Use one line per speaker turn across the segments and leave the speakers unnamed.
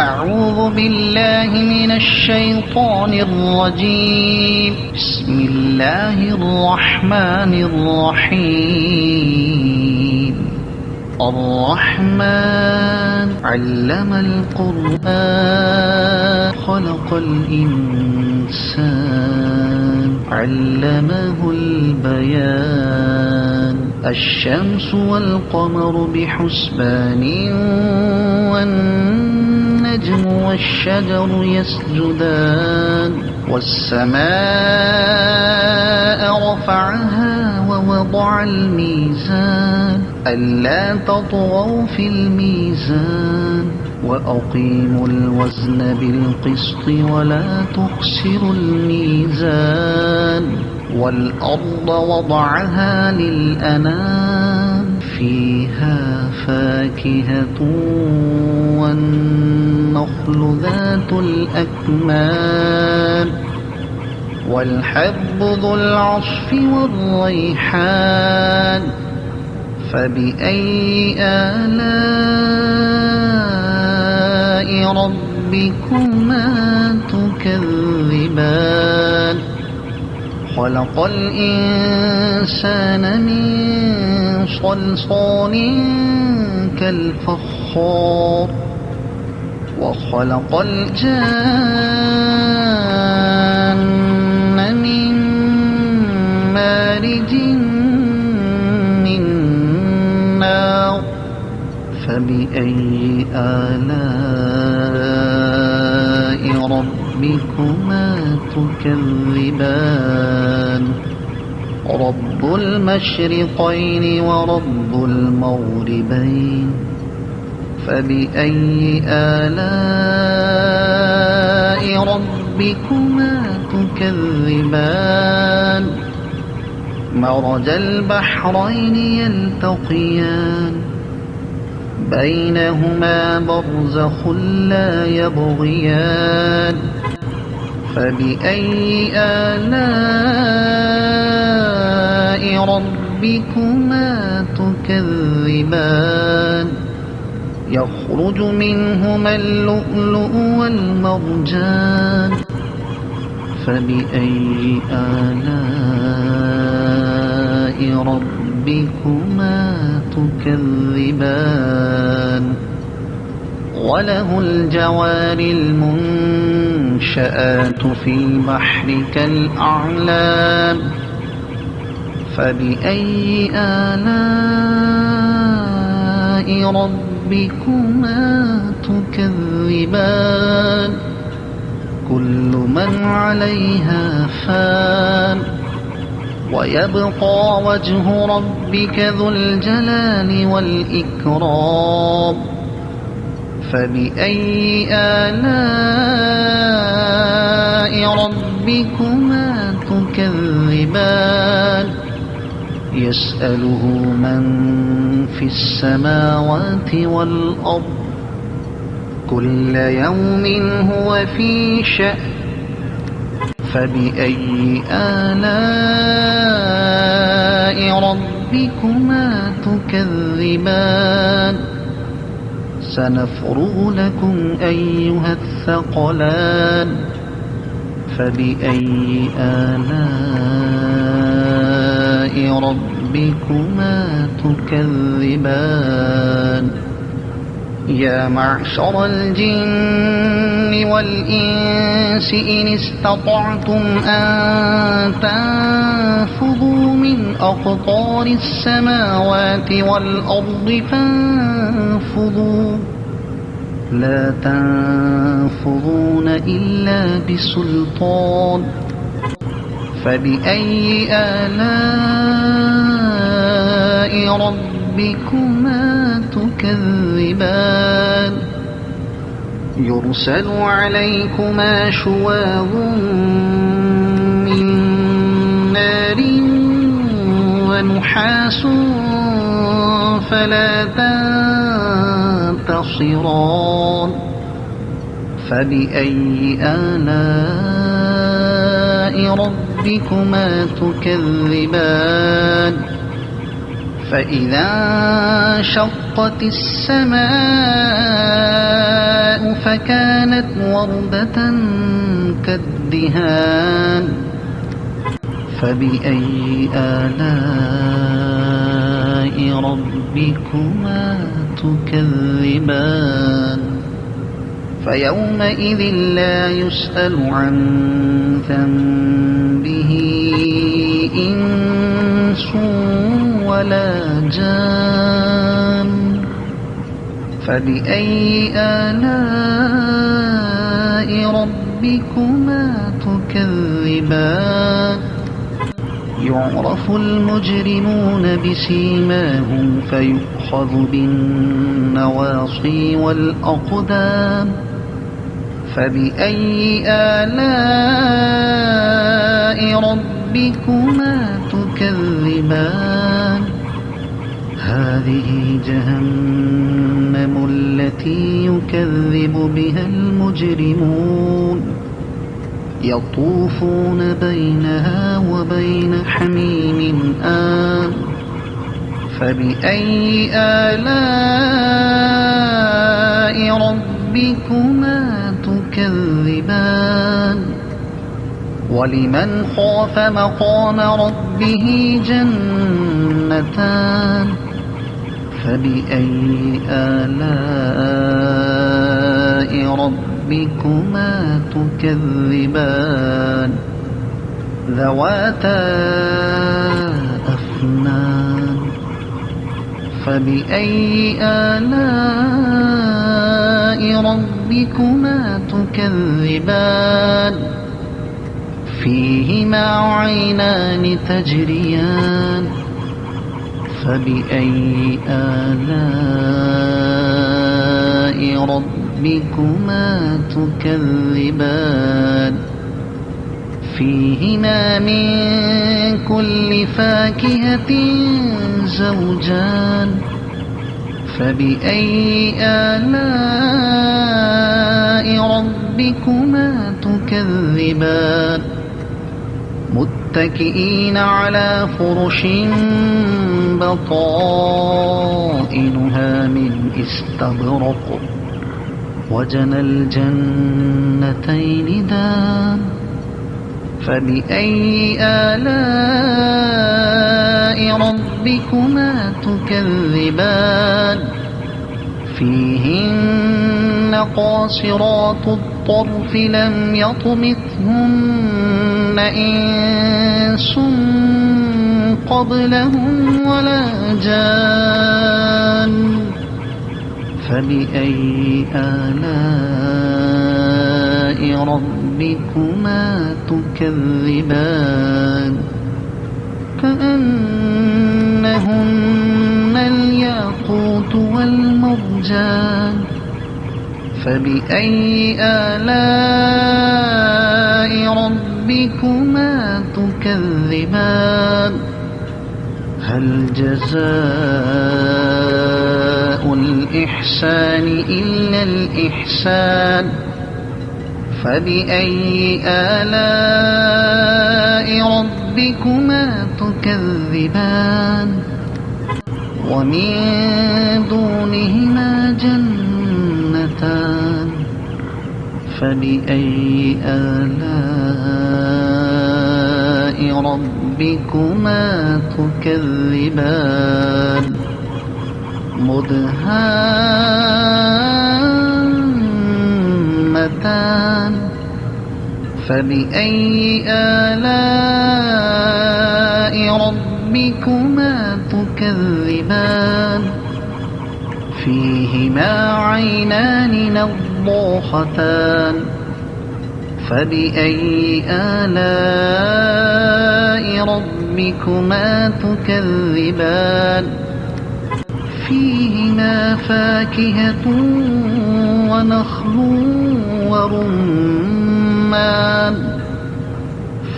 أعوذ بالله من الشيطان الرجيم. بسم الله الرحمن الرحيم. الرحمن علم القرآن خلق الإنسان علمه البيان. الشمس والقمر بحسبان والنجم والشجر يسجدان. والسماء رفعها ووضع الميزان ألا تطغوا في الميزان وأقيموا الوزن بالقسط ولا تخسروا الميزان. والأرض وضعها للأنام فيها فاكهة والنخل ذات الأكمام والحب ذو العصف والريحان. فبأي آلاء ربكما تكذبان. خلق الإنسان من صلصال كالفخار وخلق الجان من مارج من نار. فبأي آلاء ربكما تكذبان. رب المشرقين ورب المغربين. فبأي آلاء ربكما تكذبان. مرج البحرين يلتقيان بينهما برزخ لا يبغيان. فبأي آلاء ربكما تكذبان. يخرج منهما اللؤلؤ والمرجان. فبأي آلاء ربكما تكذبان. وله الجوار المنشآت في البحر كالأعلام. فبأي آلاء ربكما تكذبان. كل من عليها فان ويبقى وجه ربك ذو الجلال والإكرام. فبأي آلاء ربكما تكذبان. يسأله من في السماوات والأرض كل يوم هو في شأن. فبأي آلاء ربكما تكذبان. سنفرغ لكم أيها الثقلان. فبأي آلاء ربكما تكذبان. يا معشر الجن والإنس إن استطعتم أن تنفذوا من أقطار السماوات والأرض فانفذوا لا تنفذون إلا بسلطان. فبأي آلاء ربكما تكذبان. يرسل عليكما شواظ من نار ونحاس فلا تنتصران. فبأي آلاء ربكما تكذبان. فإذا انشقت السماء السماء فكانت وردة كالدهان فبأي آلاء ربكما تكذبان فيومئذ لا يسأل عن ذنبه إنس ولا جان فبأي آلاء ربكما تكذبان يعرف المجرمون بسيماهم فيؤخذ بالنواصي والأقدام فبأي آلاء ربكما تكذبان هذه جهنم التي يكذب بها المجرمون يطوفون بينها وبين حميم آن فبأي آلاء ربكما تكذبان ولمن خاف مقام ربه جنتان فبأي آلاء ربكما تكذبان ذواتا أفنان فبأي آلاء ربكما تكذبان فيهما عينان تجريان فبأي آلاء ربكما تكذبان فيهما من كل فاكهة زوجان فبأي آلاء ربكما تكذبان متكئين على فرش بطائنها من استبرق وجنى الجنتين دان فبأي آلاء ربكما تكذبان فيهن قاصرات الطرف لم يطمثهن إنس قبلهم ولا جان فبأي آلاء ربكما تكذبان كأنهن الياقوت والمرجان فبأي آلاء ربكما تكذبان هل جزاء الإحسان إلا الإحسان فبأي آلاء ربكما تكذبان ومن دونهما جنتان فبأي آلاء ربكما تكذبان مدهامتان فبأي آلاء ربكما تكذبان فيهما عينان نضاختان فبأي آلاء ربكما تكذبان فيهما فاكهة ونخل ورمان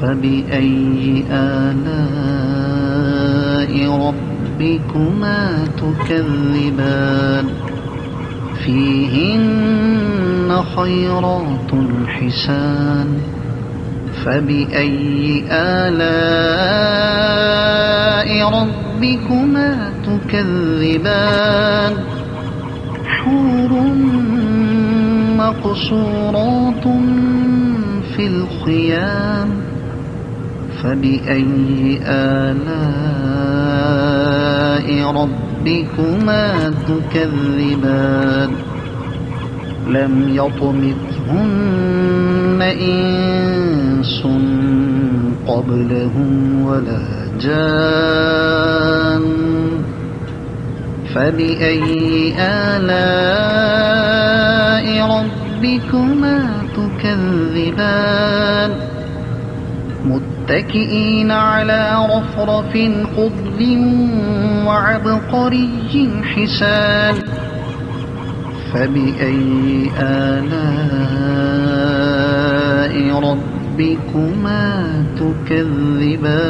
فبأي آلاء ربكما تكذبان فيهن خيرات حسان فبأي آلاء ربكما تكذبان حور مقصورات في الخيام فبأي آلاء ربكما تكذبان لم يطمثهن إنس قبلهم ولا جان فبأي آلاء ربكما تكذبان متكئين على رفرف خضر وعبقري حسان فبأي آلاء ربكما تكذبان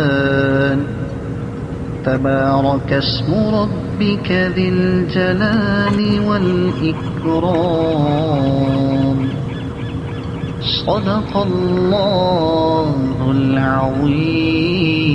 تبارك اسم ربك ذي الجلال والإكرام صدق الله العظيم.